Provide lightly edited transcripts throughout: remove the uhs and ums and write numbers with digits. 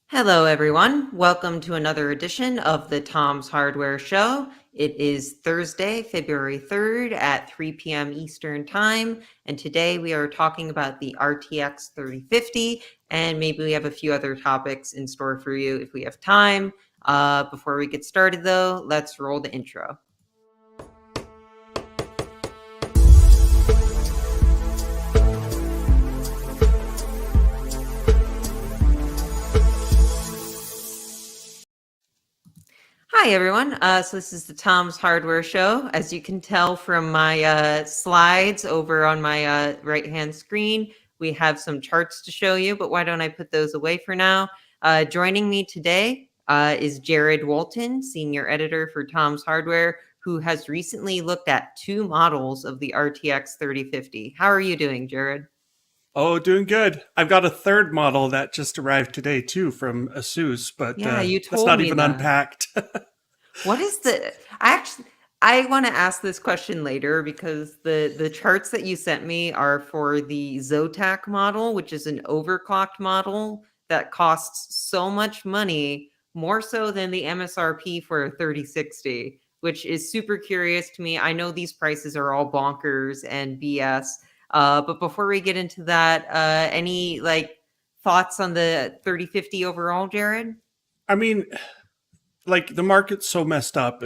Hello, everyone. Welcome to another edition of the Tom's Hardware Show. It is Thursday, February 3rd at 3 p.m. Eastern Time, and today we are talking about the RTX 3050, and maybe we have a few other topics in store for you if we have time. Before we get started, though, let's roll the intro. Hi, everyone. So this is the Tom's Hardware Show. As you can tell from my slides over on my right-hand screen, we have some charts to show you, but why don't I put those away for now? Joining me today is Jared Walton, Senior Editor for Tom's Hardware, who has recently looked at two models of the RTX 3050. How are you doing, Jared? Oh, doing good. I've got a third model that just arrived today too from Asus, but Yeah, you that's told not me even that. unpacked. What is the I want to ask this question later because the charts that you sent me are for the Zotac model, which is an overclocked model that costs so much money, more so than the MSRP for a 3060, which is super curious to me. I know these prices are all bonkers and BS. But before we get into that, any thoughts on the 3050 overall, Jared? I mean, like the market's so messed up.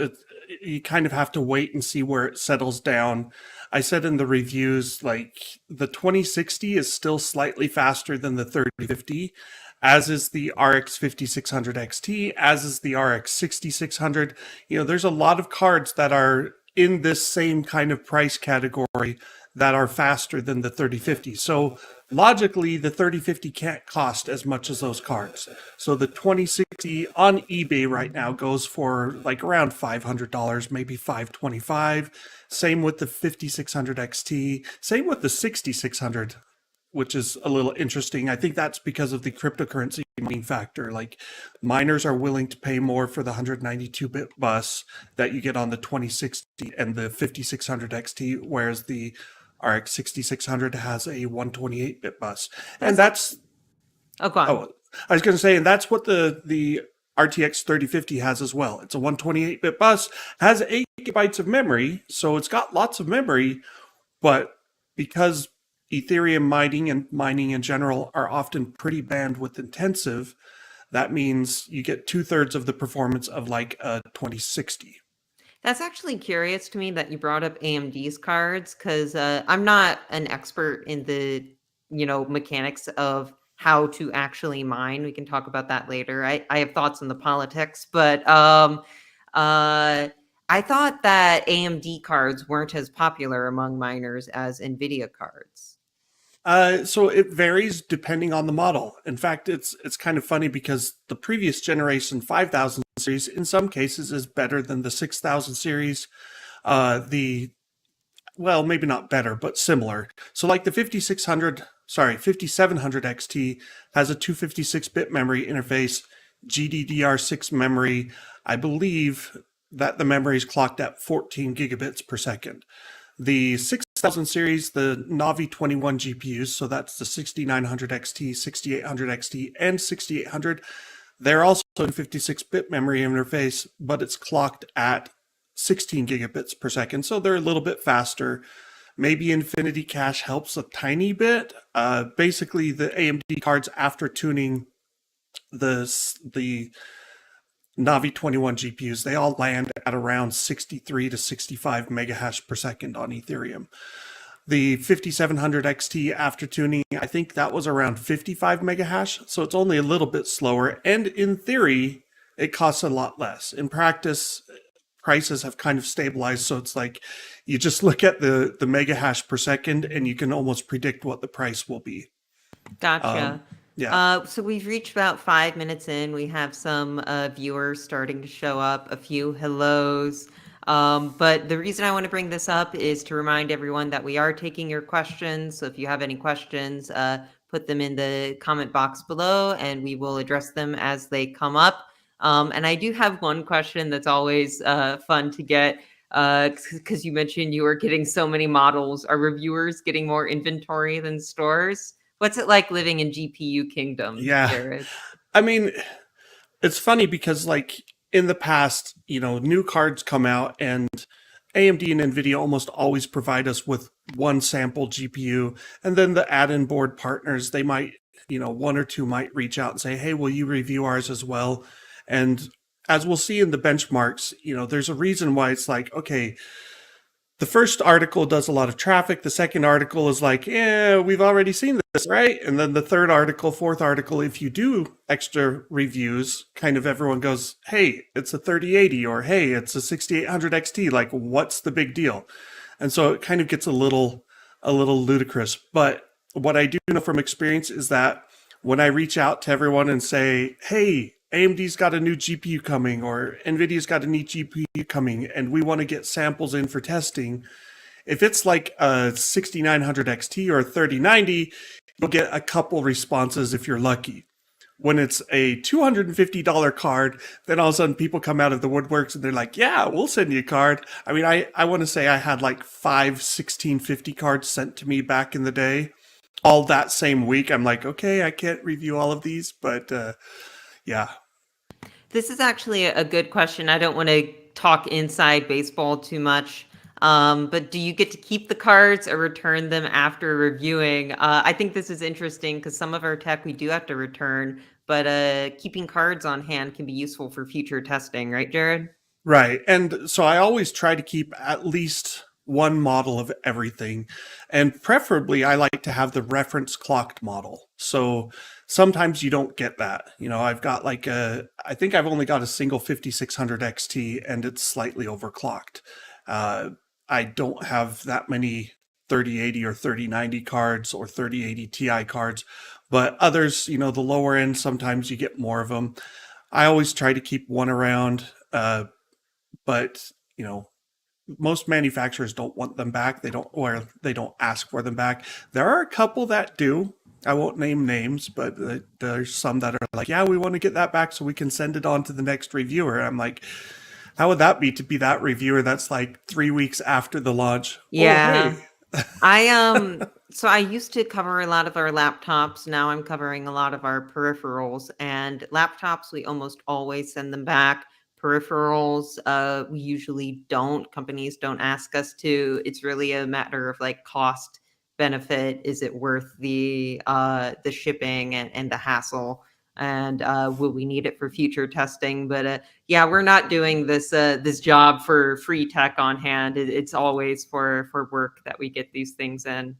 You kind of have to wait and see where it settles down. I said in the reviews, like the 2060 is still slightly faster than the 3050, as is the RX 5600 XT, as is the RX 6600. There's a lot of cards that are in this same kind of price category that are faster than the 3050. So logically, the 3050 can't cost as much as those cards. So the 2060 on eBay right now goes for like around $500, maybe $525. Same with the 5600 XT. Same with the 6600, which is a little interesting. I think that's because of the cryptocurrency mining factor. Like miners are willing to pay more for the 192-bit bus that you get on the 2060 and the 5600 XT, whereas the RX 6600 has a 128-bit bus. And That's that's Oh, go on. oh, I was going to say, and that's what the RTX 3050 has as well. It's a 128-bit bus, has 8 gigabytes of memory, so it's got lots of memory, but because Ethereum mining and mining in general are often pretty bandwidth intensive, that means you get 2/3 of the performance of like a 2060. That's actually curious to me that you brought up AMD's cards because I'm not an expert in the, mechanics of how to actually mine. We can talk about that later. I have thoughts on the politics, but uh, I thought that AMD cards weren't as popular among miners as Nvidia cards. So it varies depending on the model. In fact, it's kind of funny because the previous generation 5000 series, in some cases, is better than the 6000 series. The well, maybe not better, but similar. So like the 5700 XT has a 256-bit memory interface, GDDR6 memory. I believe that the memory is clocked at 14 gigabits per second. The 6000 series, the Navi 21 GPUs, so that's the 6900 XT, 6800 XT, and 6800. They're also a 56-bit memory interface, but it's clocked at 16 gigabits per second, so they're a little bit faster. Maybe Infinity Cache helps a tiny bit. Basically, the AMD cards, after tuning the Navi 21 GPUs, they all land at around 63 to 65 megahash per second on Ethereum. The 5700 XT, after tuning, I think that was around 55 megahash, so it's only a little bit slower. And in theory, it costs a lot less. In practice, prices have kind of stabilized, so it's like you just look at the megahash per second and you can almost predict what the price will be. Gotcha. Um, yeah. So we've reached about 5 minutes in. We have some viewers starting to show up, a few hellos. But the reason I want to bring this up is to remind everyone that we are taking your questions. So if you have any questions, put them in the comment box below and we will address them as they come up. And I do have one question that's always fun to get because you mentioned you were getting so many models. Are reviewers getting more inventory than stores? What's it like living in GPU kingdom, Yeah. Jared? I mean, it's funny because like in the past, new cards come out and AMD and Nvidia almost always provide us with one sample GPU, and then the add-in board partners, they might, one or two might reach out and say, "Hey, will you review ours as well?" And as we'll see in the benchmarks, there's a reason why it's like, okay, the first article does a lot of traffic. The second article is like, yeah, we've already seen this, right? And then the third article, fourth article, if you do extra reviews, kind of everyone goes, hey, it's a 3080 or hey, it's a 6800 XT. Like, what's the big deal? And so it kind of gets a little ludicrous. But what I do know from experience is that when I reach out to everyone and say, hey, AMD's got a new GPU coming or Nvidia's got a new GPU coming and we want to get samples in for testing, if it's like a 6900 XT or a 3090, you'll get a couple responses if you're lucky. When it's a $250 card, then all of a sudden people come out of the woodworks and they're like, yeah, we'll send you a card. I mean, I want to say I had like 5 1650 cards sent to me back in the day, all that same week. I'm like, okay, I can't review all of these, but yeah. This is actually a good question. I don't want to talk inside baseball too much. But do you get to keep the cards or return them after reviewing? I think this is interesting because some of our tech we do have to return, but keeping cards on hand can be useful for future testing, right, Jared? Right. And so I always try to keep at least one model of everything. And preferably, I like to have the reference clocked model. So sometimes you don't get that. I've got I think I've only got a single 5600 XT and it's slightly overclocked. I don't have that many 3080 or 3090 cards or 3080 Ti cards, but others, the lower end, sometimes you get more of them. I always try to keep one around. But most manufacturers don't want them back. They don't ask for them back. There are a couple that do. I won't name names, but there's some that are like, yeah, we want to get that back so we can send it on to the next reviewer. I'm like, how would that be to be that reviewer that's like 3 weeks after the launch? Oh, Yeah. hey. So I used to cover a lot of our laptops. Now I'm covering a lot of our peripherals, and laptops we almost always send them back. Peripherals, we usually don't. Companies don't ask us to. It's really a matter of like cost benefit. Is it worth the shipping and the hassle? And will we need it for future testing? But yeah, we're not doing this job for free tech on hand. It's always for work that we get these things in.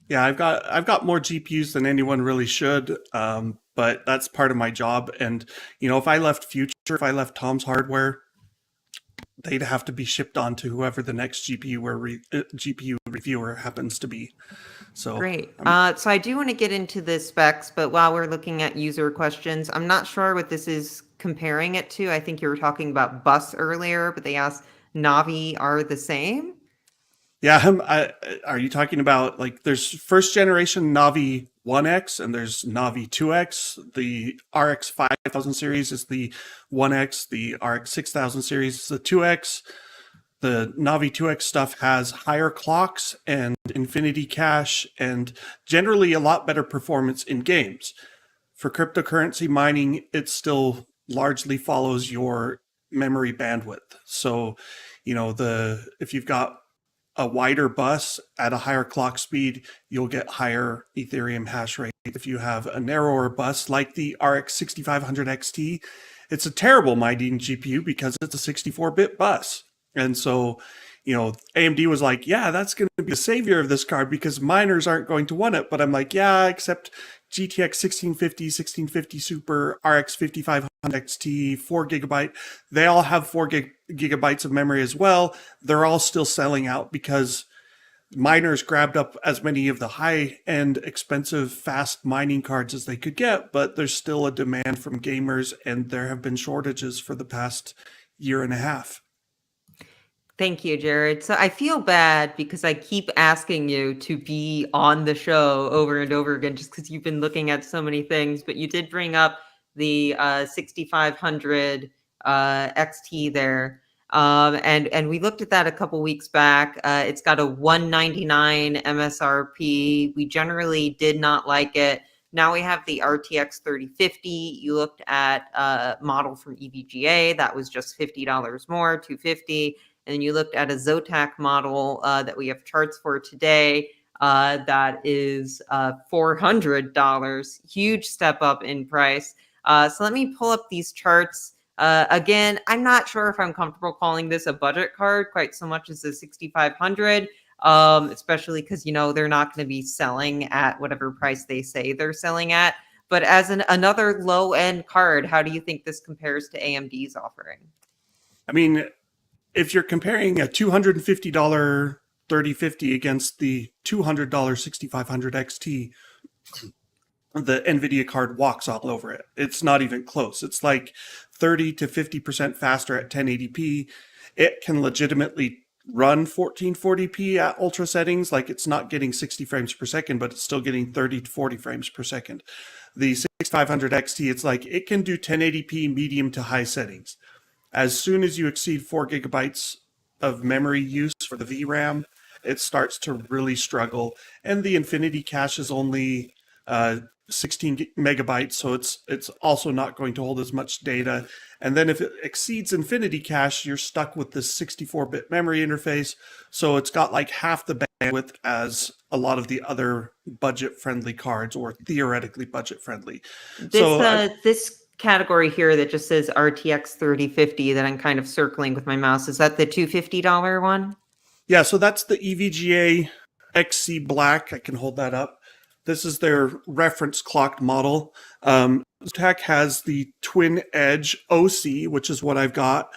Yeah, I've got more GPUs than anyone really should, but that's part of my job. And if I left Future, if I left Tom's Hardware, they'd have to be shipped on to whoever the next GPU reviewer happens to be. So Great. So I do want to get into the specs, but while we're looking at user questions, I'm not sure what this is comparing it to. I think you were talking about bus earlier, but they asked Navi are the same. yeah, are you talking about like there's first generation Navi 1X and there's Navi 2X? The RX 5000 series is the 1X. The RX 6000 series is the 2X. The Navi 2X stuff has higher clocks and infinity cache and generally a lot better performance in games. For cryptocurrency mining, it still largely follows your memory bandwidth. So, if you've got a wider bus at a higher clock speed, you'll get higher Ethereum hash rate. If you have a narrower bus like the RX 6500 XT, it's a terrible mining GPU because it's a 64-bit bus. And so, AMD was like, yeah, that's going to be the savior of this card because miners aren't going to want it. But I'm like, yeah, except GTX 1650 Super, RX 5500 XT, 4 GB. They all have 4 gigabytes of memory as well. They're all still selling out because miners grabbed up as many of the high-end, expensive, fast mining cards as they could get, but there's still a demand from gamers, and there have been shortages for the past year and a half. Thank you, Jared. So I feel bad because I keep asking you to be on the show over and over again just because you've been looking at so many things. But you did bring up the 6500 XT there. And we looked at that a couple weeks back. It's got a 199 MSRP. We generally did not like it. Now we have the RTX 3050. You looked at a model from EVGA that was just $50 more, 250. And then you looked at a Zotac model that we have charts for today that is $400. Huge step up in price. So let me pull up these charts. Again, I'm not sure if I'm comfortable calling this a budget card quite so much as a 6500, especially because, they're not going to be selling at whatever price they say they're selling at. But as another low end card, how do you think this compares to AMD's offering? I mean, if you're comparing a $250 3050 against the $200 6500 XT, the Nvidia card walks all over it. It's not even close. It's like 30 to 50% faster at 1080p. It can legitimately run 1440p at ultra settings. Like, it's not getting 60 frames per second, but it's still getting 30 to 40 frames per second. The 6500 XT, it's like it can do 1080p medium to high settings. As soon as you exceed 4 gigabytes of memory use for the VRAM, it starts to really struggle. And the Infinity cache is only 16 megabytes, so it's also not going to hold as much data. And then if it exceeds Infinity cache, you're stuck with this 64-bit memory interface. So it's got like half the bandwidth as a lot of the other budget-friendly cards, or theoretically budget-friendly. This category here that just says RTX 3050 that I'm kind of circling with my mouse, is that the $250 one? Yeah, so that's the EVGA XC Black. I can hold that up. This is their reference clocked model. Zotac has the Twin Edge OC, which is what I've got,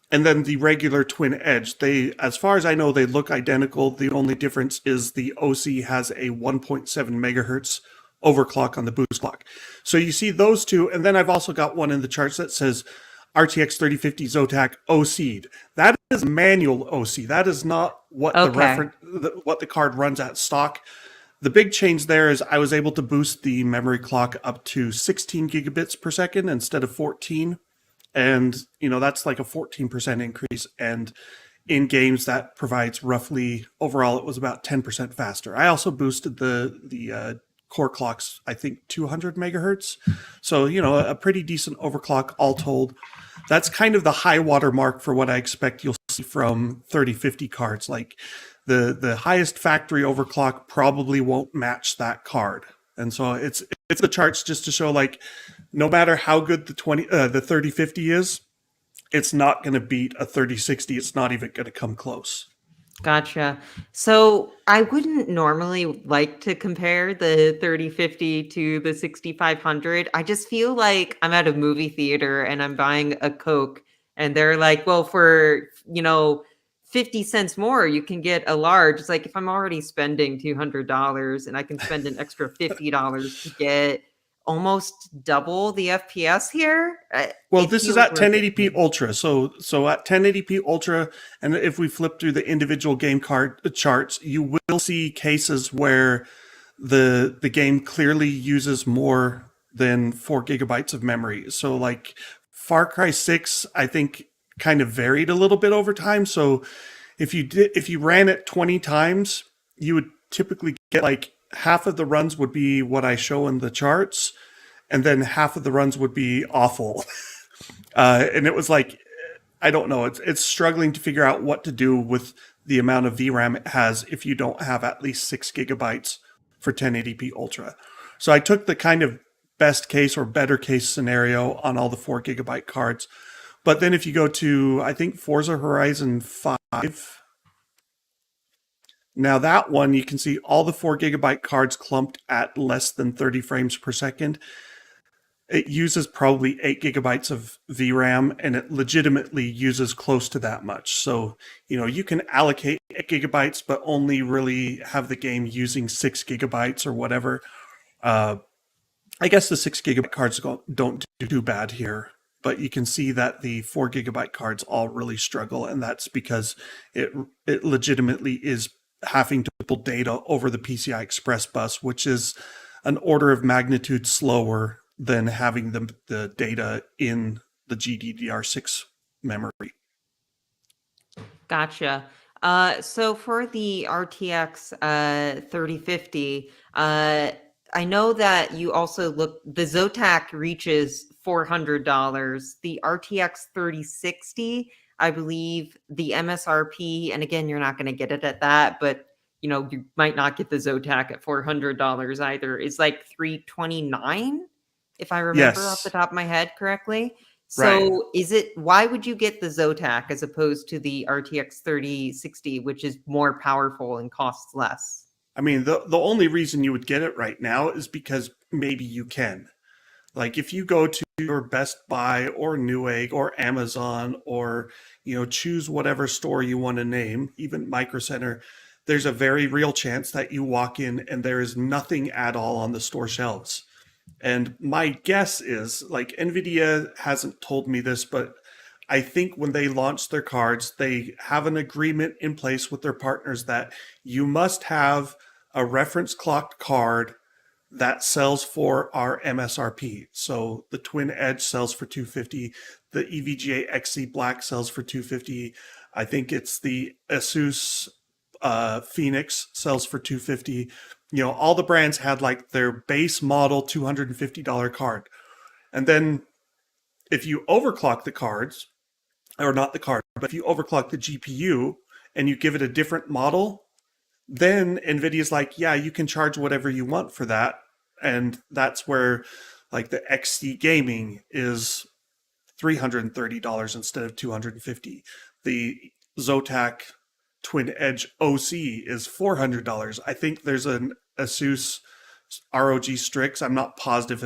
and then the regular Twin Edge. They, as far as I know, they look identical. The only difference is the OC has a 1.7 megahertz overclock on the boost clock. So you see those two, and then I've also got one in the charts that says RTX 3050 Zotac OC'd. That is manual OC. That is not what what the card runs at stock. The big change there is I was able to boost the memory clock up to 16 gigabits per second instead of 14. And, that's like a 14% increase. And in games, that provides roughly, overall, it was about 10% faster. I also boosted the core clocks, I think 200 megahertz. So, a pretty decent overclock all told. That's kind of the high water mark for what I expect you'll see from 3050 cards. Like, the highest factory overclock probably won't match that card. And so it's the charts just to show, like, no matter how good the 3050 is, it's not going to beat a 3060. It's not even going to come close. Gotcha. So I wouldn't normally like to compare the 3050 to the 6500. I just feel like I'm at a movie theater and I'm buying a Coke and they're like, well, for, 50 cents more, you can get a large. It's like, if I'm already spending $200 and I can spend an extra $50 to get almost double the FPS here. Well, this is at 1080p Ultra. So at 1080p Ultra, and if we flip through the individual game card charts, you will see cases where the game clearly uses more than 4 gigabytes of memory. So like Far Cry 6, I think kind of varied a little bit over time. So if you ran it 20 times, you would typically get like half of the runs would be what I show in the charts, and then half of the runs would be awful. And it was like, I don't know, it's struggling to figure out what to do with the amount of VRAM it has if you don't have at least 6 gigabytes for 1080p Ultra. So I took the kind of best case or better case scenario on all the 4 gigabyte cards. But then if you go to, I think, Forza Horizon 5, now that one, you can see all the 4 gigabyte cards clumped at less than 30 frames per second. It uses probably 8 gigabytes of VRAM, and it legitimately uses close to that much. So, you can allocate 8 gigabytes, but only really have the game using 6 gigabytes or whatever. I guess the 6 gigabyte cards don't do too bad here. But you can see that the 4 gigabyte cards all really struggle, and that's because it legitimately is having to pull data over the PCI Express bus, which is an order of magnitude slower than having the data in the GDDR6 memory. Gotcha. So for the RTX 3050, I know that you also look, the Zotac reaches $400. The RTX 3060, I believe the MSRP, and again, you're not going to get it at that, but you might not get the Zotac at $400 either. Is like 329, if I remember off the Yes, top of my head correctly. right. So why would you get the Zotac as opposed to the RTX 3060, which is more powerful and costs less? I mean, the only reason you would get it right now is because maybe you can. Like if you go to your Best Buy or Newegg or Amazon or choose whatever store you want to name, even Micro Center, there's a very real chance that you walk in and there is nothing at all on the store shelves. And my guess is, like, Nvidia hasn't told me this, but I think when they launch their cards, they have an agreement in place with their partners that you must have a reference clocked card that sells for our MSRP. So the Twin Edge sells for 250, the EVGA XC Black sells for 250. I think it's the Asus Phoenix sells for 250. All the brands had like their base model $250 card. And then if you overclock the cards, or not the card, but if you overclock the GPU and you give it a different model, then NVIDIA's like, yeah, you can charge whatever you want for that. And that's where like the XT gaming is $330 instead of $250. The Zotac Twin Edge OC is $400. I think there's an Asus ROG Strix. I'm not positive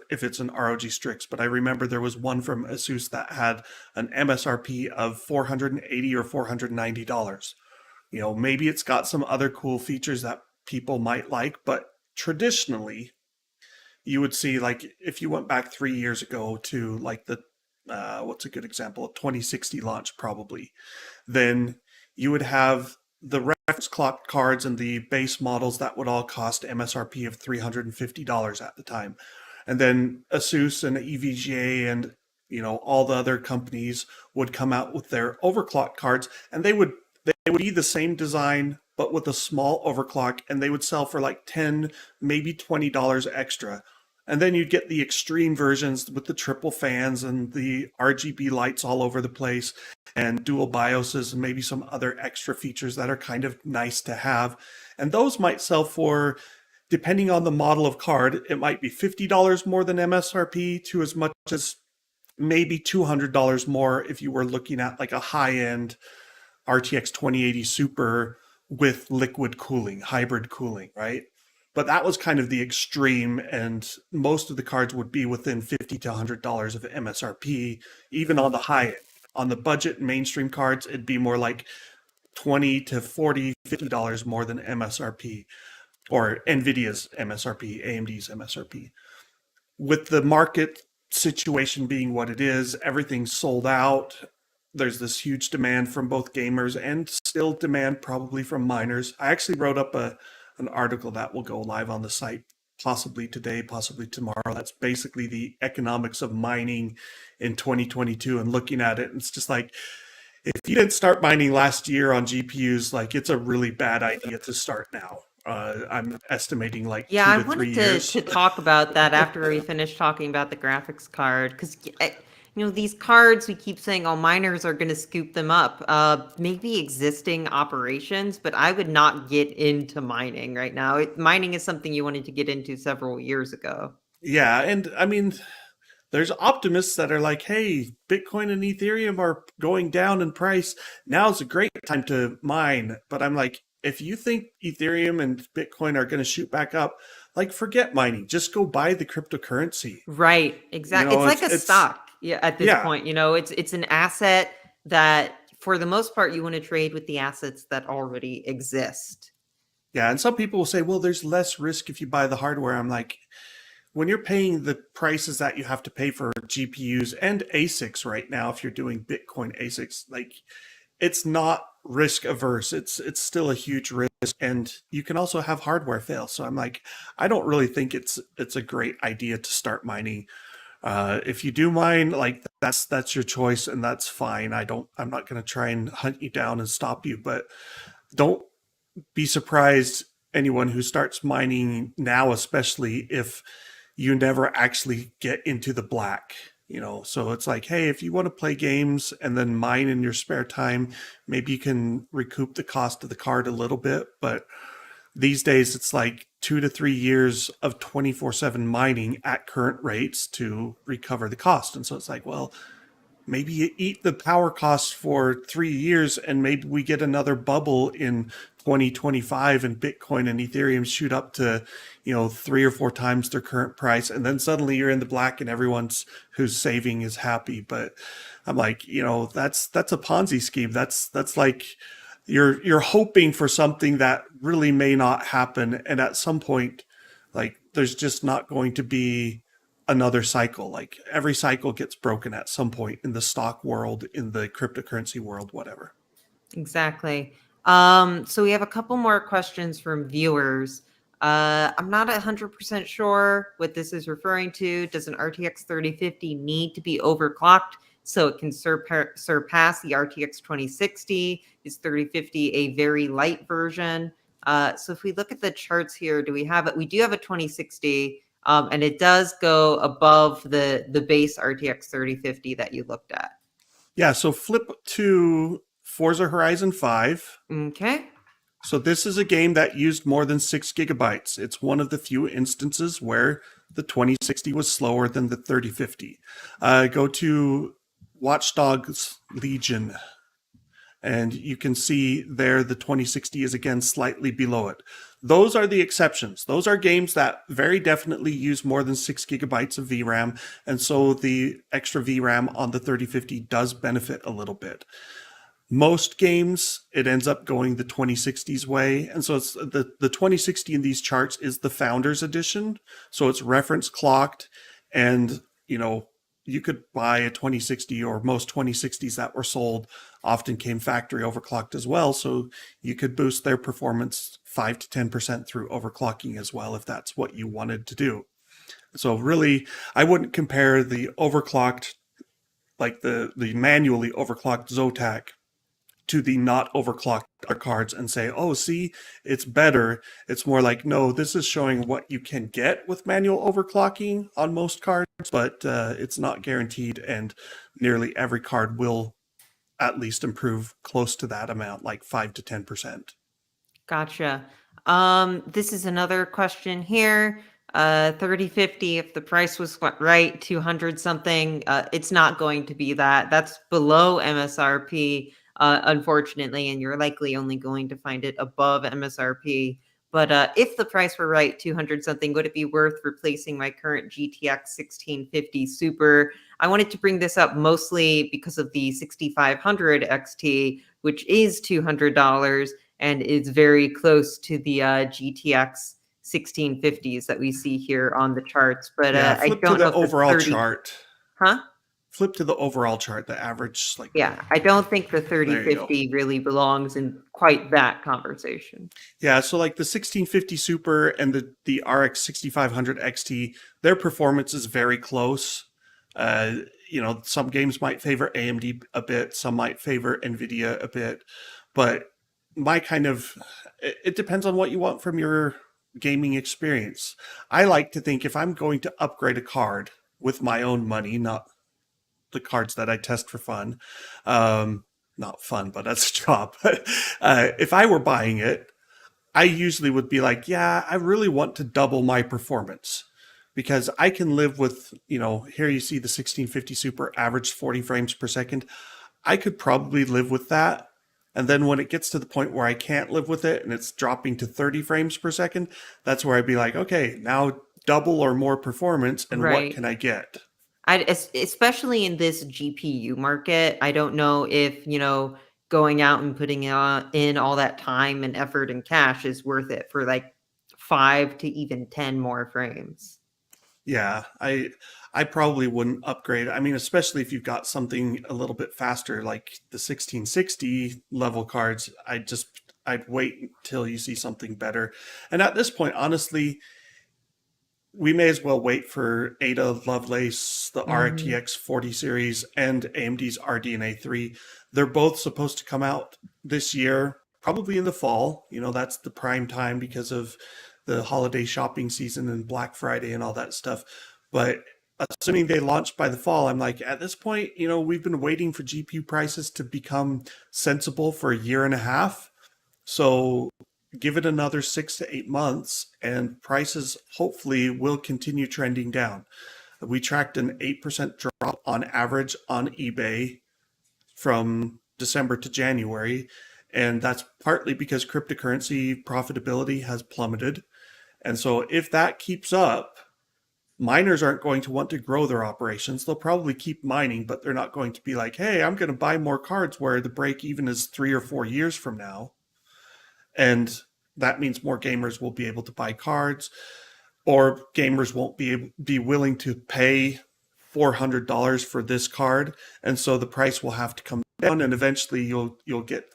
if it's an ROG Strix, but I remember there was one from Asus that had an MSRP of $480 or $490. Maybe it's got some other cool features that people might like, but traditionally, you would see, like, if you went back 3 years ago to like the what's a good example, a 2060 launch probably, then you would have the reference clock cards and the base models that would all cost MSRP of $350 at the time. And then Asus and EVGA and all the other companies would come out with their overclock cards, and they would be the same design but with a small overclock, and they would sell for like 10, maybe $20 extra. And then you'd get the extreme versions with the triple fans and the RGB lights all over the place and dual BIOSes and maybe some other extra features that are kind of nice to have. And those might sell for, depending on the model of card, it might be $50 more than MSRP to as much as maybe $200 more if you were looking at like a high-end RTX 2080 Super with liquid cooling, hybrid cooling, right? But that was kind of the extreme, and most of the cards would be within $50 to $100 of MSRP, even on the high end. On the budget mainstream cards, it'd be more like 20 to 40, $50 more than MSRP, or Nvidia's MSRP, AMD's MSRP. With the market situation being what it is, everything's sold out. There's this huge demand from both gamers and still demand probably from miners. I actually wrote up an article that will go live on the site possibly today, possibly tomorrow. That's basically the economics of mining in 2022 and looking at it. And it's just like, if you didn't start mining last year on GPUs, like, it's a really bad idea to start now. I'm estimating like Yeah, two I to three wanted to years. to talk about that after we finish talking about the graphics card because these cards we keep saying, oh, miners are going to scoop them up. Maybe existing operations, but I would not get into mining right now. Mining is something you wanted to get into several years ago. Yeah, and I mean, there's optimists that are like, hey, Bitcoin and Ethereum are going down in price. Now's a great time to mine. But I'm like, if you think Ethereum and Bitcoin are going to shoot back up, like, forget mining. Just go buy the cryptocurrency. Right, exactly. It's like a It's stock. Yeah, at this yeah, point, it's an asset that for the most part you want to trade with the assets that already exist. yeah. And some people will say, well, there's less risk if you buy the hardware. I'm like, when you're paying the prices that you have to pay for GPUs and ASICs right now, if you're doing Bitcoin ASICs, like, it's not risk averse. It's still a huge risk, and you can also have hardware fail. So I'm like, I don't really think it's a great idea to start mining. If you do mine, like, that's your choice, and that's fine. I'm not going to try and hunt you down and stop you, but don't be surprised anyone who starts mining now, especially if you never actually get into the black. So it's like, hey, if you want to play games and then mine in your spare time, maybe you can recoup the cost of the card a little bit. But these days, it's like 2 to 3 years of 24/7 mining at current rates to recover the cost. And so it's like, well, maybe you eat the power costs for 3 years and maybe we get another bubble in 2025 and Bitcoin and Ethereum shoot up to, 3 or 4 times their current price. And then suddenly you're in the black and everyone's who's saving is happy. But I'm like, that's a Ponzi scheme. That's like you're hoping for something that really may not happen. And at some point, like there's just not going to be another cycle. Like every cycle gets broken at some point in the stock world, in the cryptocurrency world, whatever. Exactly. So we have a couple more questions from viewers. I'm not 100% sure what this is referring to. Does an RTX 3050 need to be overclocked so it can surpass the RTX 2060? Is 3050 a very light version? So if we look at the charts here, do we have it? We do have a 2060, and it does go above the base RTX 3050 that you looked at. Yeah, so flip to Forza Horizon 5. Okay. So this is a game that used more than 6 GB. It's one of the few instances where the 2060 was slower than the 3050. Go to Watch Dogs Legion, and you can see there the 2060 is again slightly below it. Those are the exceptions. Those are games that very definitely use more than 6 GB of VRAM, and so the extra VRAM on the 3050 does benefit a little bit. Most games, it ends up going the 2060's way. And so it's the 2060 in these charts is the Founders Edition. So it's reference clocked. And, you could buy a 2060, or most 2060s that were sold often came factory overclocked as well. So you could boost their performance 5 to 10% through overclocking as well, if that's what you wanted to do. So really, I wouldn't compare the overclocked, like the manually overclocked Zotac, to the not overclocked cards and say, oh, see, it's better. It's more like, no, this is showing what you can get with manual overclocking on most cards, but it's not guaranteed, and nearly every card will at least improve close to that amount, like 5 to 10%. Gotcha. This is another question here. 3050, if the price was right, 200 something, it's not going to be that. That's below MSRP, unfortunately, and you're likely only going to find it above MSRP. But if the price were right, 200 something, would it be worth replacing my current GTX 1650 Super? I wanted to bring this up mostly because of the 6500 XT, which is $200 and is very close to the GTX 1650s that we see here on the charts. But Yeah, I flip to don't know the if the overall 30, chart. huh? Flip to the overall chart, the average, like, Yeah, I don't think the there you go. 3050 really belongs in quite that conversation. Yeah, so like the 1650 Super and the RX 6500 XT, their performance is very close. Some games might favor AMD a bit, some might favor Nvidia a bit, but it depends on what you want from your gaming experience. I like to think if I'm going to upgrade a card with my own money, not the cards that I test for fun, not fun, but that's a job. But if I were buying it, I usually would be like, yeah, I really want to double my performance, because I can live with, here you see the 1650 Super average 40 frames per second. I could probably live with that. And then when it gets to the point where I can't live with it and it's dropping to 30 frames per second, that's where I'd be like, okay, now double or more performance, and what can I get? Especially in this GPU market, I don't know if, going out and putting in all that time and effort and cash is worth it for like 5 to even 10 more frames. Yeah, I probably wouldn't upgrade. I mean, especially if you've got something a little bit faster, like the 1660 level cards. I'd wait until you see something better. And at this point, honestly, we may as well wait for Ada Lovelace, the RTX 40 series, and AMD's RDNA 3. They're both supposed to come out this year. probably in the fall. That's the prime time because of the holiday shopping season and Black Friday and all that stuff. But assuming they launch by the fall, I'm like, at this point, we've been waiting for GPU prices to become sensible for a year and a half. So give it another 6 to 8 months, and prices hopefully will continue trending down. We tracked an 8% drop on average on eBay from December to January. And that's partly because cryptocurrency profitability has plummeted. And so if that keeps up, miners aren't going to want to grow their operations. They'll probably keep mining, but they're not going to be like, hey, I'm going to buy more cards where the break even is 3 or 4 years from now. And that means more gamers will be able to buy cards, or gamers won't be willing to pay $400 for this card, and so the price will have to come down, and eventually you'll get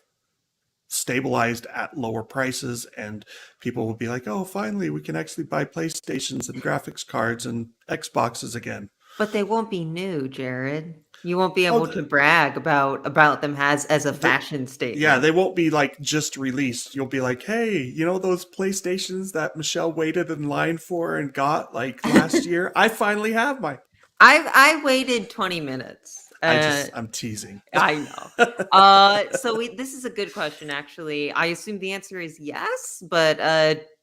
stabilized at lower prices, and people will be like, oh, finally we can actually buy PlayStations and graphics cards and Xboxes again. But they won't be new, Jared. You won't be able Oh, to brag about them as a the, fashion yeah, statement. they won't be like just released. You'll be like, hey, those PlayStations that Michelle waited in line for and got like last year? I finally have mine. I waited 20 minutes. I'm teasing. I know. This is a good question, actually. I assume the answer is yes, but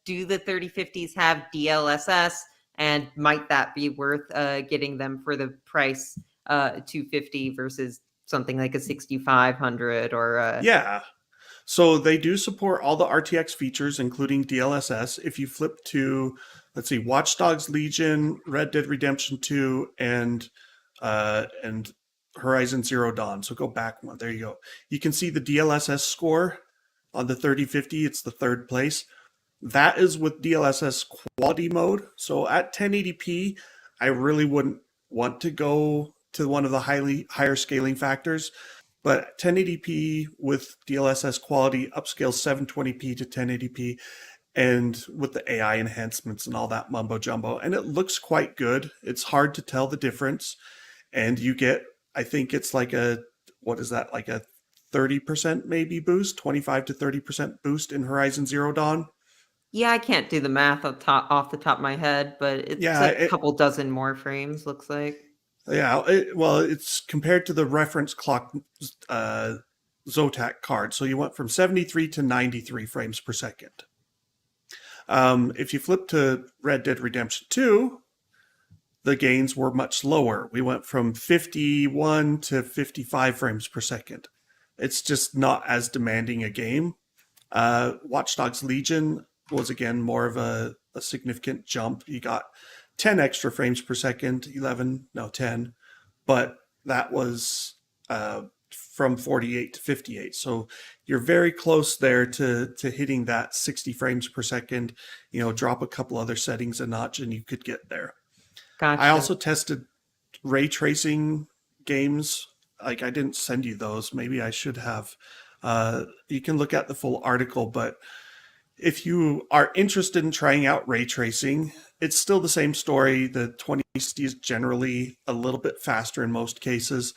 do the 3050s have DLSS, and might that be worth getting them for the price 250 versus something like a 6500 or Yeah. So they do support all the RTX features, including DLSS. If you flip to, let's see, Watch Dogs Legion, Red Dead Redemption 2, and Horizon Zero Dawn. So go back one. There you go. You can see the DLSS score on the 3050. It's the third place. That is with DLSS quality mode. So at 1080p, I really wouldn't want to go to one of the higher scaling factors. But 1080p with DLSS quality upscales 720p to 1080p, and with the AI enhancements and all that mumbo jumbo. And it looks quite good. It's hard to tell the difference. And you get, I think it's like what is that, like a 30% maybe boost, 25 to 30% boost in Horizon Zero Dawn. yeah, I can't do the math off the top of my head, but it's Yeah, a couple dozen more frames, looks like. well, it's compared to the reference clock Zotac card. So you went from 73 to 93 frames per second. If you flip to Red Dead Redemption 2, the gains were much lower. We went from 51 to 55 frames per second. It's just not as demanding a game. Watch Dogs Legion was again more of a significant jump. You got 10 extra frames per second, 10, but that was from 48 to 58. So you're very close there to hitting that 60 frames per second. Drop a couple other settings a notch and you could get there. Gotcha. I also tested ray tracing games. Like, I didn't send you those. Maybe I should have. You can look at the full article, but if you are interested in trying out ray tracing, it's still the same story. The 2060 is generally a little bit faster in most cases.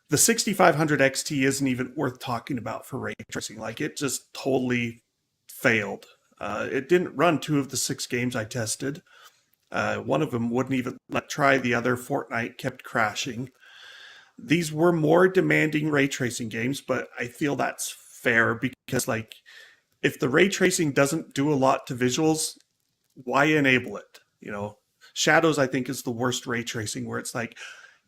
The 6500 XT isn't even worth talking about for ray tracing. Like, it just totally failed. It didn't run 2 of the 6 games I tested. One of them wouldn't even let try. The other, Fortnite, kept crashing. These were more demanding ray tracing games, but I feel that's fair because, like, if the ray tracing doesn't do a lot to visuals, why enable it? Shadows, I think, is the worst ray tracing, where it's like,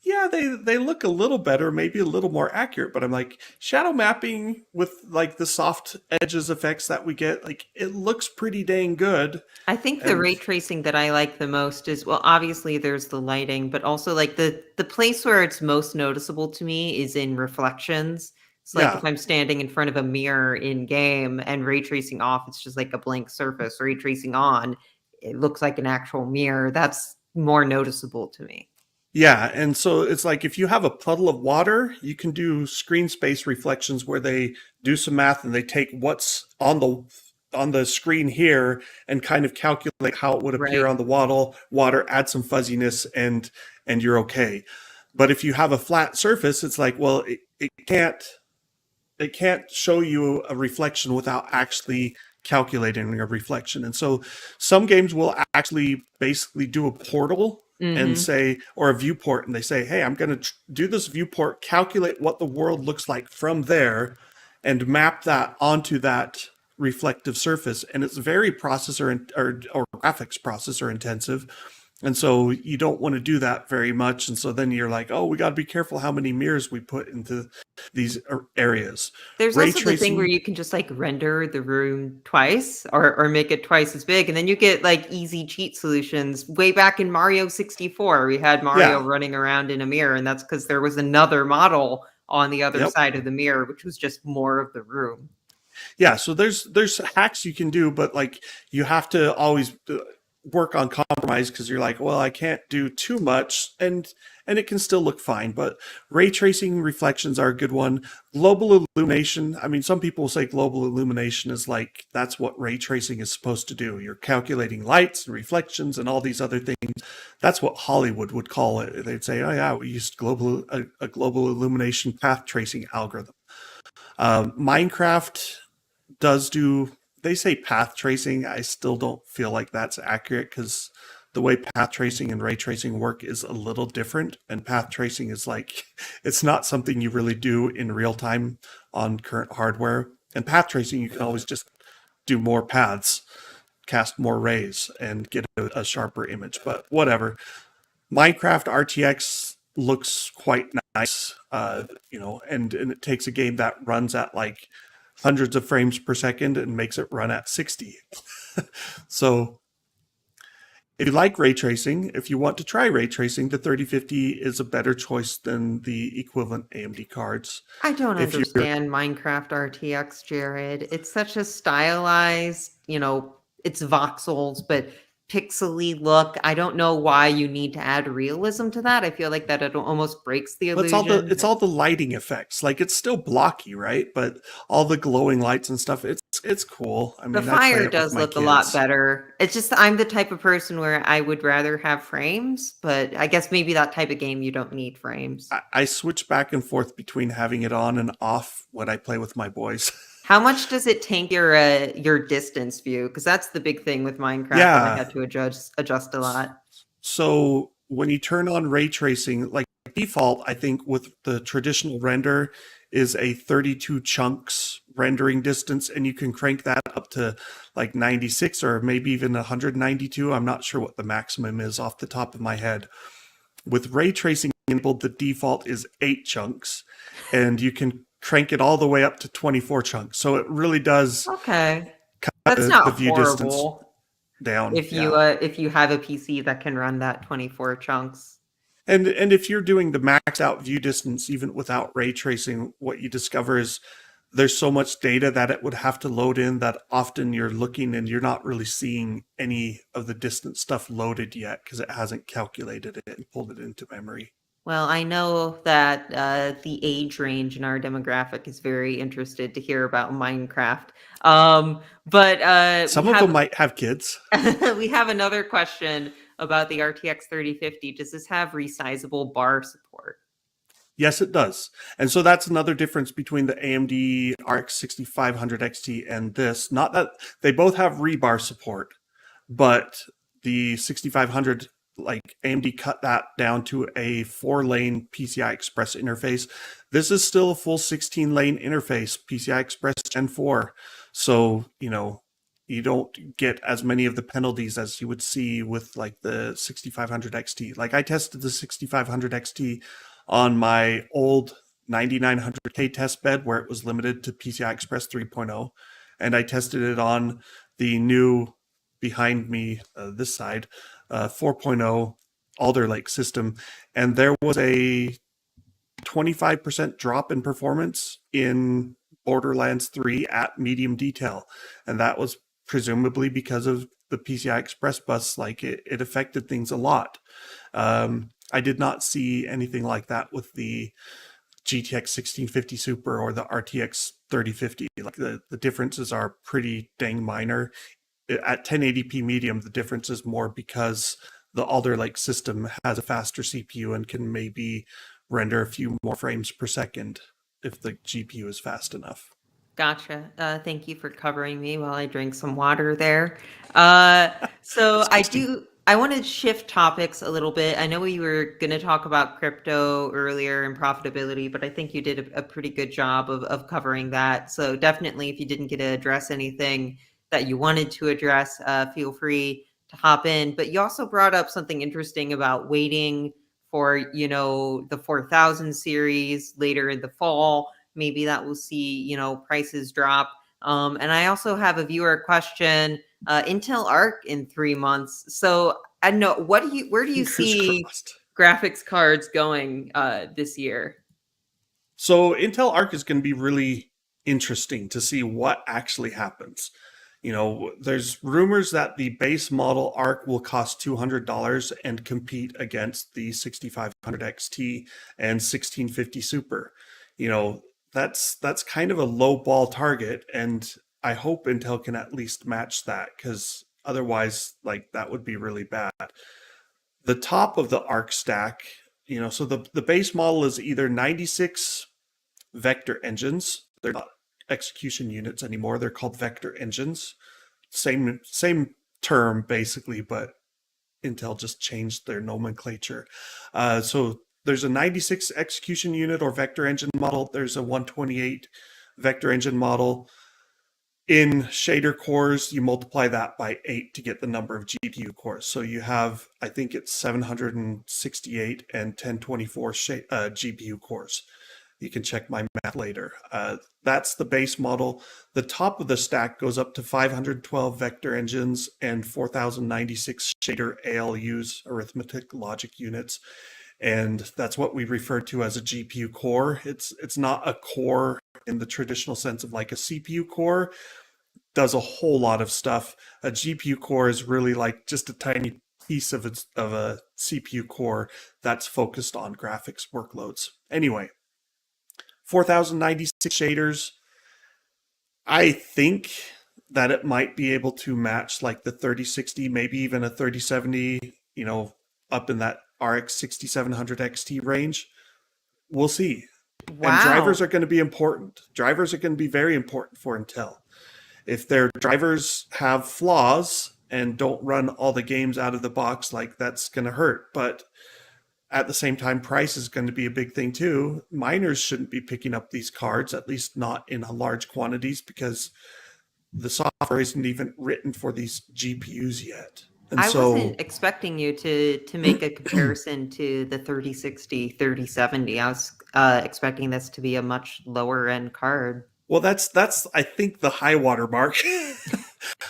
yeah, they look a little better, maybe a little more accurate, but I'm like, shadow mapping with like the soft edges effects that we get, like, it looks pretty dang good. I think the ray tracing that I like the most is, well, obviously there's the lighting, but also like the place where it's most noticeable to me is in reflections. It's like if I'm standing in front of a mirror in game and ray tracing off, it's just like a blank surface. Ray tracing on, it looks like an actual mirror. That's more noticeable to me. Yeah, and so it's like if you have a puddle of water, you can do screen space reflections where they do some math and they take what's on the screen here and kind of calculate how it would appear on the water, add some fuzziness, and you're okay. But if you have a flat surface, it's like, well, it can't it can't show you a reflection without actually calculating a reflection. And so some games will actually basically do a portal and Mm-hmm. say, or a viewport, and they say, hey, I'm going to do this viewport, calculate what the world looks like from there, and map that onto that reflective surface. And it's very or graphics processor intensive. And so you don't want to do that very much. And so then you're like, oh, we got to be careful how many mirrors we put into these areas. There's Ray also the thing where tracing, you can just like render the room twice or make it twice as big. And then you get like easy cheat solutions. Way back in Mario 64, we had Mario yeah, running around in a mirror, and that's because there was another model on the other yep. side of the mirror, which was just more of the room. Yeah, so there's hacks you can do, but like you have to always work on compromise because you're like, well, I can't do too much, and it can still look fine. But ray tracing reflections are a good one. Global illumination. I mean, some people say global illumination is like that's what ray tracing is supposed to do. You're calculating lights and reflections and all these other things. That's what Hollywood would call it. They'd say, oh yeah, we used a global illumination path tracing algorithm. Minecraft does do, they say path tracing. I still don't feel like that's accurate because the way path tracing and ray tracing work is a little different. And path tracing is like, it's not something you really do in real time on current hardware. And path tracing, you can always just do more paths, cast more rays, and get a sharper image. But whatever. Minecraft RTX looks quite nice, and it takes a game that runs at like hundreds of frames per second and makes it run at 60. So if you like ray tracing, if you want to try ray tracing, the 3050 is a better choice than the equivalent AMD cards. I don't If you're, understand Minecraft RTX, Jared. It's such a stylized, it's voxels, but pixely look. I don't know why you need to add realism to that. I feel like that it almost breaks the but illusion. it's all the lighting effects. Like it's still blocky, right? But all the glowing lights and stuff, it's cool. I The mean, I play fire it with does my look a lot kids. better. It's just I'm the type of person where I would rather have frames, but I guess maybe that type of game you don't need frames. I switch back and forth between having it on and off when I play with my boys. How much does it tank your distance view? Because that's the big thing with Minecraft that I Yeah. had to adjust a lot. So when you turn on ray tracing, like default, I think with the traditional render is a 32 chunks rendering distance, and you can crank that up to like 96 or maybe even 192. I'm not sure what the maximum is off the top of my head. With ray tracing enabled, the default is 8 chunks, and you can crank it all the way up to 24 chunks. So it really does Okay, cut that's not the view distance horrible down. Yeah. if you have a PC that can run that 24 chunks. And if you're doing the max out view distance, even without ray tracing, what you discover is there's so much data that it would have to load in that often you're looking and you're not really seeing any of the distant stuff loaded yet because it hasn't calculated it and pulled it into memory. Well, I know that the age range in our demographic is very interested to hear about Minecraft. But we Some of them have might have kids. we have another question about the RTX 3050. Does this have resizable bar support? Yes, it does. And so that's another difference between the AMD RX 6500 XT and this. Not that they both have rebar support, but the 6500, like AMD cut that down to a 4-lane PCI Express interface. This is still a full 16-lane interface, PCI Express Gen 4. So, you don't get as many of the penalties as you would see with like the 6500 XT. Like I tested the 6500 XT on my old 9900K test bed where it was limited to PCI Express 3.0, and I tested it on the new behind me, this side, 4.0 Alder Lake system, and there was a 25% drop in performance in Borderlands 3 at medium detail, and that was presumably because of the PCI Express bus. Like it affected things a lot. I did not see anything like that with the GTX 1650 Super or the RTX 3050. Like the differences are pretty dang minor. At 1080p medium, the difference is more because the Alder Lake system has a faster CPU and can maybe render a few more frames per second. if the GPU is fast enough. Gotcha. Thank you for covering me while I drink some water there. Uh, so That's I tasty. do. I want to shift topics a little bit. I know we were going to talk about crypto earlier and profitability, but I think you did a pretty good job of covering that. So definitely, if you didn't get to address anything that you wanted to address, feel free to hop in. But you also brought up something interesting about waiting for, the 4000 series later in the fall. Maybe that will see, prices drop. And I also have a viewer question, Intel Arc in 3 months. So I don't know, where do you Fingers see crossed. graphics cards going this year? So Intel Arc is going to be really interesting to see what actually happens. There's rumors that the base model Arc will cost $200 and compete against the 6500 XT and 1650 Super. That's kind of a low ball target, and I hope Intel can at least match that, because otherwise, like, that would be really bad. The top of the Arc stack, so the base model is either 96 vector engines. They're not execution units anymore. They're called vector engines. Same term basically, but Intel just changed their nomenclature. So there's a 96 execution unit or vector engine model. There's a 128 vector engine model. In shader cores, you multiply that by 8 to get the number of GPU cores. So you have, I think it's 768 and 1024 GPU cores. You can check my math later. That's the base model. The top of the stack goes up to 512 vector engines and 4096 shader ALUs, arithmetic logic units. And that's what we refer to as a GPU core. It's not a core in the traditional sense of like a CPU core. Does a whole lot of stuff. A GPU core is really like just a tiny piece of a CPU core that's focused on graphics workloads. Anyway, 4096 shaders. I think that it might be able to match like the 3060, maybe even a 3070, up in that RX 6700 XT range. We'll see. And drivers Wow. are going to be important. Drivers are going to be very important for Intel. If their drivers have flaws and don't run all the games out of the box, like, that's going to hurt. But at the same time, price is going to be a big thing too. Miners shouldn't be picking up these cards, at least not in large quantities, because the software isn't even written for these GPUs yet. And I so, wasn't expecting you to make a comparison to the 3060, 3070. I was expecting this to be a much lower end card. well, that's I think the high water mark.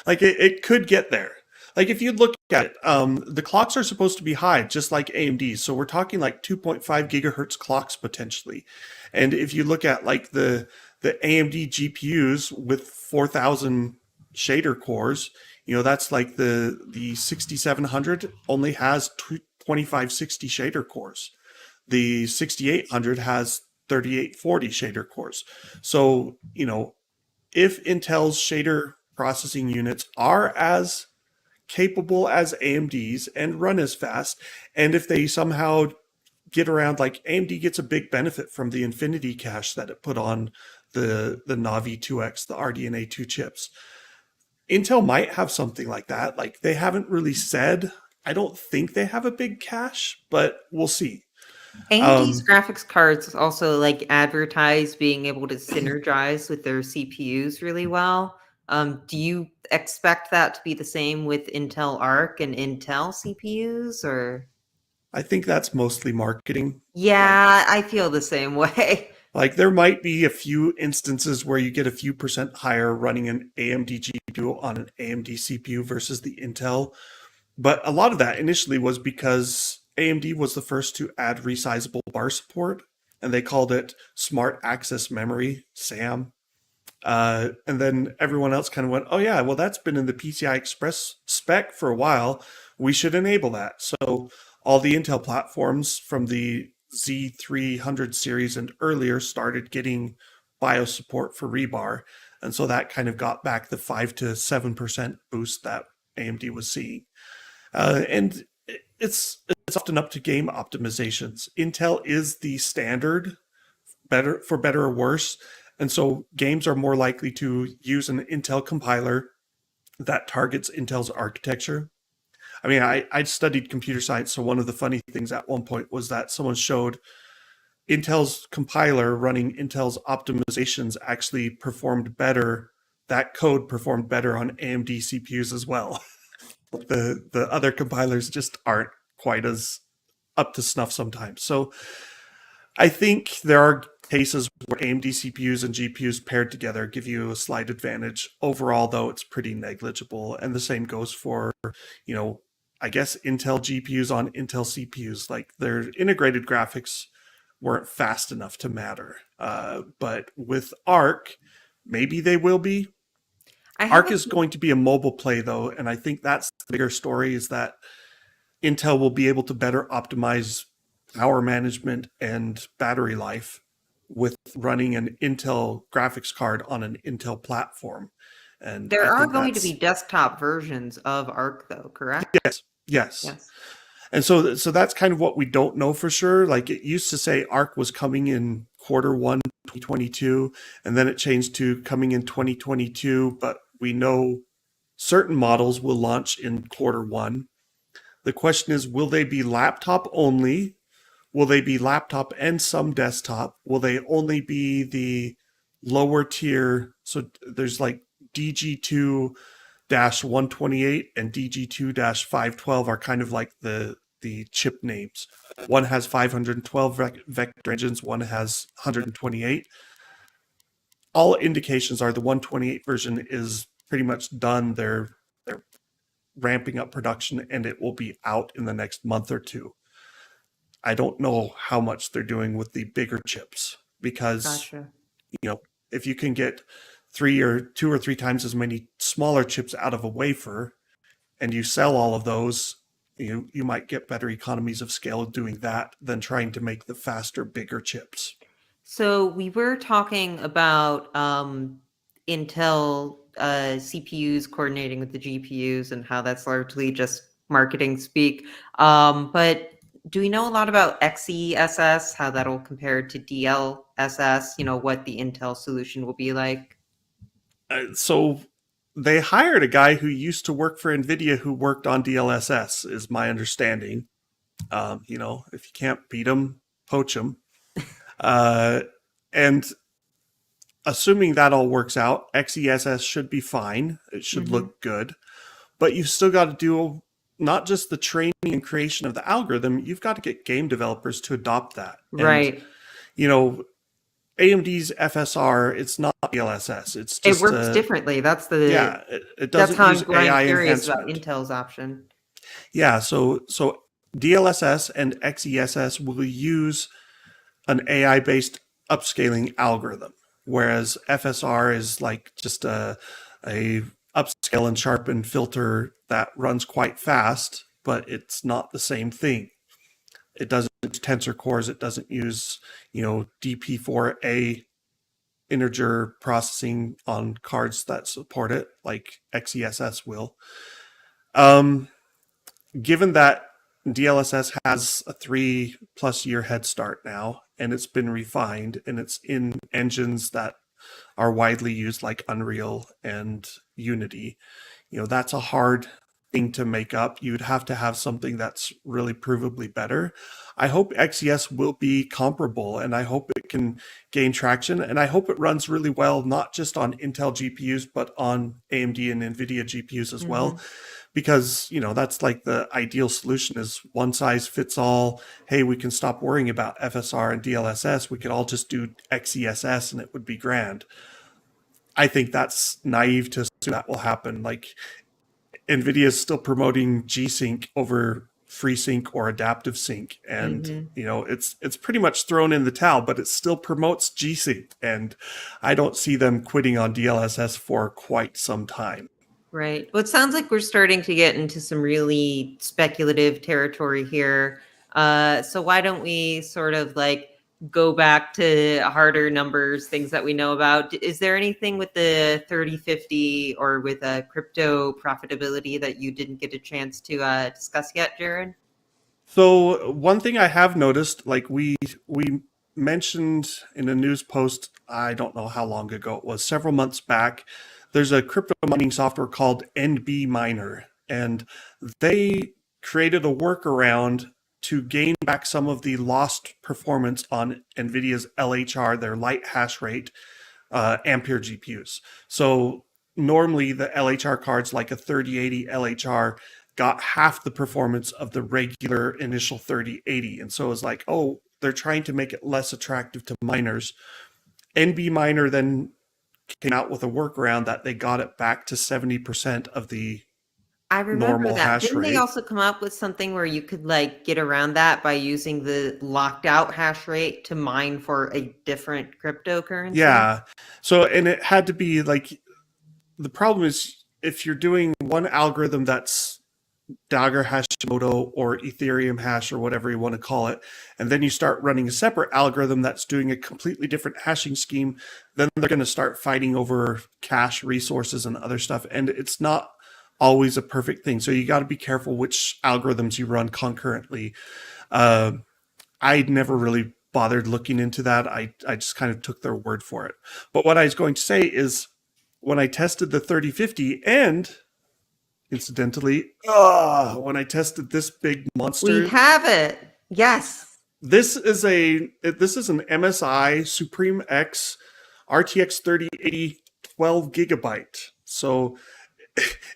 Like, it could get there. Like, if you look at it, the clocks are supposed to be high, just like AMD. So we're talking like 2.5 gigahertz clocks potentially. And if you look at like the AMD GPUs with 4,000 shader cores, that's like the 6700 only has 2560 shader cores. The 6800 has 3840 shader cores. So, if Intel's shader processing units are as capable as AMD's and run as fast, and if they somehow get around, like, AMD gets a big benefit from the Infinity cache that it put on the Navi 2X, the RDNA 2 chips. Intel might have something like that. Like, they haven't really said. I don't think they have a big cache, but we'll see. AMD's Um, graphics cards also like advertise being able to synergize with their CPUs really well. Do you expect that to be the same with Intel Arc and Intel CPUs or? I think that's mostly marketing. Like, Yeah, I feel the same way. Like, there might be a few instances where you get a few percent higher running an AMD GPU on an AMD CPU versus the Intel. But a lot of that initially was because AMD was the first to add resizable bar support, and they called it Smart Access Memory, SAM. And then everyone else kind of went, oh, yeah, well, that's been in the PCI Express spec for a while. We should enable that. So all the Intel platforms from the Z300 series and earlier started getting BIOS support for rebar. And so that kind of got back the 5 to 7% boost that AMD was seeing. And it's often up to game optimizations. Intel is the standard better or worse. And so games are more likely to use an Intel compiler that targets Intel's architecture. I mean, I studied computer science, so one of the funny things at one point was that someone showed Intel's compiler running Intel's optimizations actually performed better. That code performed better on AMD CPUs as well. The other compilers just aren't quite as up to snuff sometimes. So I think there are cases where AMD CPUs and GPUs paired together give you a slight advantage. Overall, though, it's pretty negligible. And the same goes for, you know, I guess Intel GPUs on Intel CPUs. Like their integrated graphics weren't fast enough to matter. But with Arc, maybe they will be. I Arc haven't. is going to be a mobile play, though, and I think that's the bigger story is that Intel will be able to better optimize power management and battery life with running an Intel graphics card on an Intel platform. And There I are think going to that's be desktop versions of Arc, though, correct? yes, yes. Yes. And so that's kind of what we don't know for sure. Like it used to say Arc was coming in Q1 2022, and then it changed to coming in 2022, but we know certain models will launch in Q1. The question is, will they be laptop only? Will they be laptop and some desktop? Will they only be the lower tier? So there's like DG2 128 and DG2 512 are kind of like the chip names. One has 512 vector engines, one has 128. All indications are the 128 version is pretty much done. They're ramping up production and it will be out in the next month or two. I don't know how much they're doing with the bigger chips because, Gotcha. you know, if you can get 2 or 3 times as many smaller chips out of a wafer and you sell all of those, you might get better economies of scale doing that than trying to make the faster, bigger chips. So we were talking about Intel CPUs coordinating with the GPUs and how that's largely just marketing speak. But do we know a lot about XeSS, how that'll compare to DLSS? You know, what the Intel solution will be like? So they hired a guy who used to work for Nvidia who worked on DLSS, is my understanding. You know, if you can't beat them, poach them. And assuming that all works out, XeSS should be fine. It should Hmm. look good. But you've still got to do not just the training and creation of the algorithm, you've got to get game developers to adopt that. And, Right. you know, AMD's FSR, it's not DLSS. It's It just, works differently. yeah, it That's doesn't how use I'm AI curious about enhancement. Intel's option. Yeah, so DLSS and XeSS will use an AI-based upscaling algorithm, whereas FSR is like just a upscale and sharpen filter that runs quite fast, but it's not the same thing. It doesn't use tensor cores. It doesn't use, you know, DP4A integer processing on cards that support it like XeSS will. Um, Given that DLSS has a 3+ year head start now, and it's been refined, and it's in engines that are widely used like Unreal and Unity, you know, that's a hard thing to make up. You'd have to have something that's really provably better. I hope XES will be comparable, and I hope it can gain traction, and I hope it runs really well, not just on Intel GPUs, but on AMD and Nvidia GPUs as well, Hmm. because, you know, that's like the ideal solution is one size fits all. Hey, we can stop worrying about FSR and DLSS. We could all just do XeSS and it would be grand. I think that's naive to assume that will happen. Like Nvidia is still promoting G-Sync over FreeSync or Adaptive Sync, and Hmm. you know it's pretty much thrown in the towel, but it still promotes G-Sync, and I don't see them quitting on DLSS for quite some time. Right. Well, it sounds like we're starting to get into some really speculative territory here. So why don't we sort of like go back to harder numbers, things that we know about? Is there anything with the 3050 or with crypto profitability that you didn't get a chance to discuss yet, Jared? So one thing I have noticed, like we mentioned in a news post, I don't know how long ago it was, several months back. There's a crypto mining software called NB Miner, and they created a workaround to gain back some of the lost performance on NVIDIA's LHR, their light hash rate, Ampere GPUs. So normally the LHR cards, like a 3080 LHR, got half the performance of the regular initial 3080. And so it's like, oh, they're trying to make it less attractive to miners. NB Miner then came out with a workaround that they got it back to 70% of the I remember normal that. hash Didn't they rate. also come up with something where you could like get around that by using the locked out hash rate to mine for a different cryptocurrency? Yeah. So, and it had to be like, the problem is if you're doing one algorithm that's Dagger Hashimoto or Ethereum hash or whatever you want to call it, and then you start running a separate algorithm that's doing a completely different hashing scheme, then they're going to start fighting over cache resources and other stuff. And it's not always a perfect thing. So you got to be careful which algorithms you run concurrently. Uh, I never really bothered looking into that. I just kind of took their word for it. But what I was going to say is when I tested the 3050 and incidentally, when I tested this big We monster, have it. Yes. this is an MSI Supreme X RTX 3080 12 gigabyte. So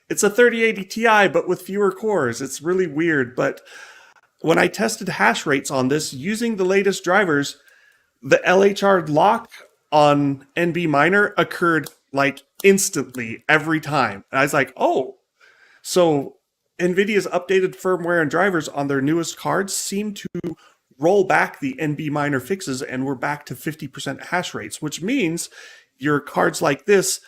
it's a 3080 Ti, but with fewer cores. It's really weird. But when I tested hash rates on this using the latest drivers, the LHR lock on NB Miner occurred like instantly every time. And I was like, oh, so NVIDIA's updated firmware and drivers on their newest cards seem to roll back the NB Miner fixes, and we're back to 50% hash rates, which means your cards like this,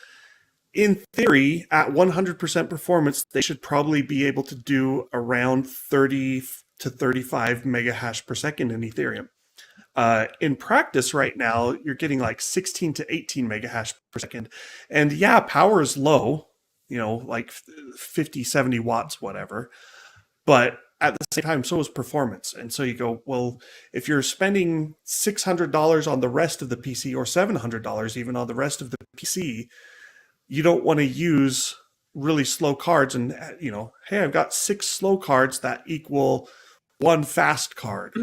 in theory, at 100% performance, they should probably be able to do around 30 to 35 mega hash per second in Ethereum. In practice right now, you're getting like 16 to 18 mega hash per second. And yeah, power is low, like 50, 70 watts, whatever. But at the same time, so is performance. And so you go, well, if you're spending $600 on the rest of the PC or $700 even on the rest of the PC, you don't want to use really slow cards and, hey, I've got 6 slow cards that equal 1 fast card.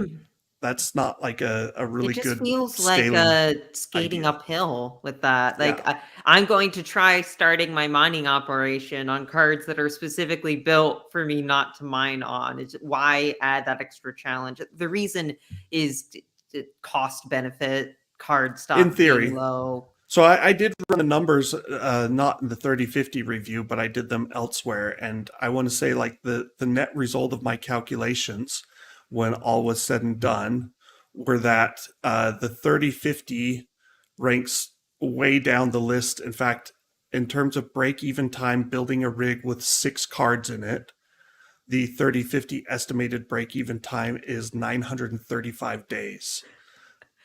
That's not like a really It just good feels like scaling skating idea. uphill with that. Like Yeah. I'm going to try starting my mining operation on cards that are specifically built for me not to mine on. It's why add that extra challenge? The reason is cost benefit, card In stock being theory. low. So I did run the numbers, not in the 3050 review, but I did them elsewhere. And I want to say like the net result of my calculations when all was said and done were that the 3050 ranks way down the list. In fact, in terms of break-even time building a rig with 6 cards in it, the 3050 estimated break-even time is 935 days.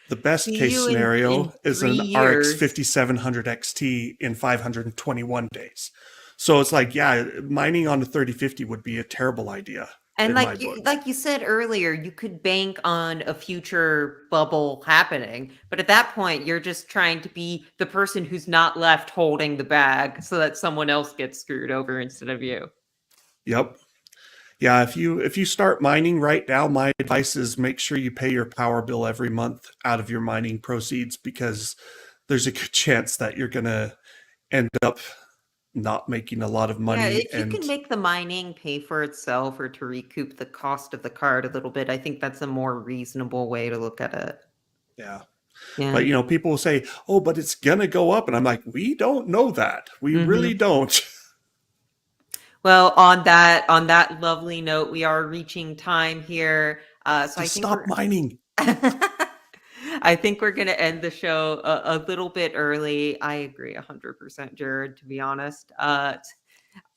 The best See case you in scenario is 3 an RX years. 5700 XT in 521 days. So it's like, yeah, mining on a 3050 would be a terrible idea And in my books. like you said earlier, you could bank on a future bubble happening, but at that point, you're just trying to be the person who's not left holding the bag so that someone else gets screwed over instead of you. Yep. Yeah, if you start mining right now, my advice is make sure you pay your power bill every month out of your mining proceeds, because there's a good chance that you're going to end up not making a lot of Yeah, money. if you can And make the mining pay for itself or to recoup the cost of the card a little bit, I think that's a more reasonable way to look at it. yeah. Yeah. But people will say, "Oh, but it's gonna go up," and I'm like, "We don't know that. We really Mhm. don't." Well, on that lovely note, we are reaching time here. So I Just think stop we're mining. I think we're going to end the show a little bit early. I agree 100%, Jared, to be honest. As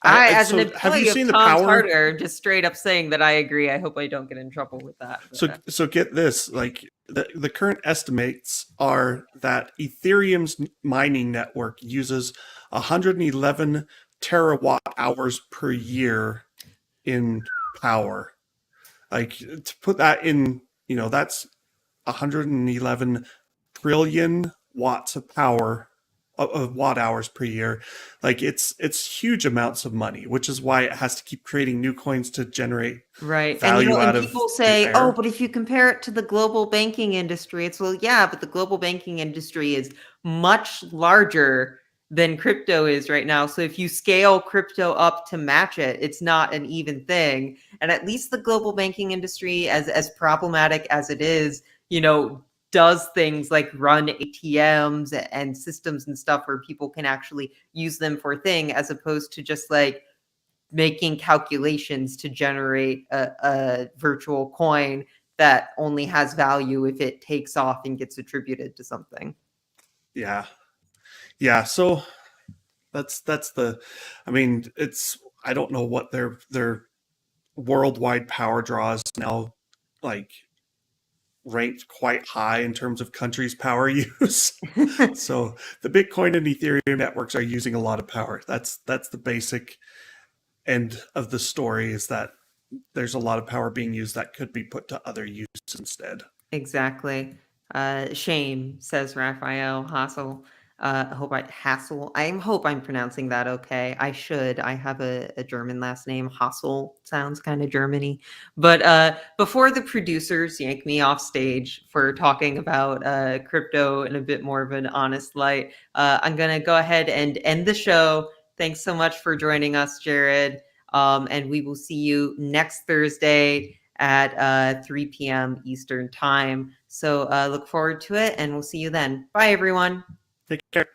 an So, have you employee of seen the Tom's power? Hardware, just straight up saying that I agree. I hope I don't get in trouble with that. But, So get this: like the current estimates are that Ethereum's mining network uses 111 terawatt hours per year in power. Like, to put that in, that's 111 trillion watts of power of watt hours per year. Like it's huge amounts of money, which is why it has to keep creating new coins to generate Right. And value and out of people the say, "Oh, air. but if you compare it to the global banking industry," it's well, yeah, but the global banking industry is much larger than crypto is right now. So if you scale crypto up to match it, it's not an even thing. And at least the global banking industry, as problematic as it is, does things like run ATMs and systems and stuff where people can actually use them for a thing, as opposed to just like making calculations to generate a virtual coin that only has value if it takes off and gets attributed to something. Yeah. Yeah, so that's the I mean, it's I don't know what their worldwide power draws now, like ranked quite high in terms of countries' power use. So the Bitcoin and Ethereum networks are using a lot of power. That's the basic end of the story, is that there's a lot of power being used that could be put to other use instead. Exactly. Shame, says Raphael Hassel. I hope I'm pronouncing that okay. I should. I have a German last name. Hassel sounds kind of Germany. But before the producers yank me off stage for talking about crypto in a bit more of an honest light, I'm gonna go ahead and end the show. Thanks so much for joining us, Jared. And we will see you next Thursday at 3 p.m. Eastern Time. So look forward to it, and we'll see you then. Bye, everyone. Take care.